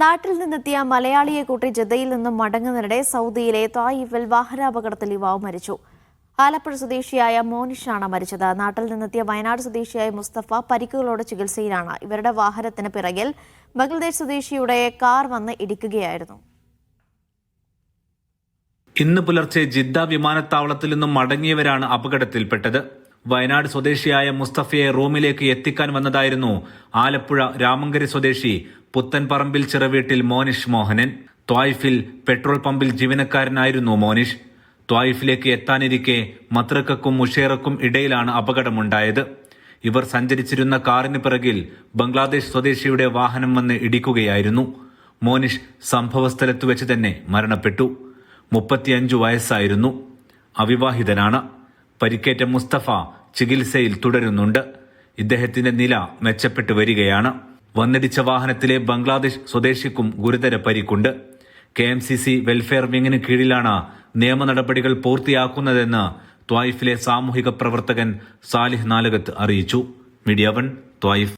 നാട്ടിൽ നിന്നെത്തിയ മലയാളിയെ കൂട്ടി ജദ്ദയിൽ നിന്നും മടങ്ങുന്നതിനിടെ സൗദിയിലെ തായിഫിൽ വാഹനാപകടത്തിൽ യുവാവ് മരിച്ചു. ആലപ്പുഴ സ്വദേശിയായ മോനിഷാണ് മരിച്ചത്. നാട്ടിൽ നിന്നെത്തിയ വയനാട് സ്വദേശിയായ മുസ്തഫ പരിക്കുകളോടെ ചികിത്സയിലാണ്. ഇവരുടെ വാഹനത്തിന് പിറകിൽ ബംഗ്ലാദേശ് സ്വദേശിയുടെ കാർ വന്ന് ഇടിക്കുകയായിരുന്നു. ഇന്ന് പുലർച്ചെ ജിദ്ദ വിമാനത്താവളത്തിൽ നിന്നും മടങ്ങിയവരാണ് അപകടത്തിൽപ്പെട്ടത്. വയനാട് സ്വദേശിയായ മുസ്തഫയെ റൂമിലേക്ക് എത്തിക്കാൻ വന്നതായിരുന്നു ആലപ്പുഴ രാമങ്കരി സ്വദേശി പുത്തൻപറമ്പിൽ ചിറവീട്ടിൽ മോനിഷ് മോഹനൻ. ത്വായിഫിൽ പെട്രോൾ പമ്പിൽ ജീവനക്കാരനായിരുന്നു മോനിഷ്. ത്വായിഫിലേക്ക് എത്താനിരിക്കെ മത്രക്കും മുഷേറക്കും ഇടയിലാണ് അപകടമുണ്ടായത്. ഇവർ സഞ്ചരിച്ചിരുന്ന കാറിന് പിറകിൽ ബംഗ്ലാദേശ് സ്വദേശിയുടെ വാഹനം വന്ന് ഇടിക്കുകയായിരുന്നു. മോനിഷ് സംഭവസ്ഥലത്ത് വെച്ച് തന്നെ മരണപ്പെട്ടു. 35 വയസ്സായിരുന്നു. അവിവാഹിതനാണ്. പരിക്കേറ്റ മുസ്തഫ ചികിത്സയിൽ തുടരുന്നുണ്ട്. ഇദ്ദേഹത്തിന്റെ നില മെച്ചപ്പെട്ടു വരികയാണ്. വന്നിടിച്ച വാഹനത്തിലെ ബംഗ്ലാദേശ് സ്വദേശിക്കും ഗുരുതര പരിക്കുണ്ട്. KMCC വെൽഫെയർ വിങ്ങിന് കീഴിലാണ് നിയമ നടപടികൾ പൂർത്തിയാക്കുന്നതെന്ന് ത്വായിഫിലെ സാമൂഹിക പ്രവർത്തകൻ സാലിഹ് നാലകത്ത് അറിയിച്ചു. Media 1 Taif.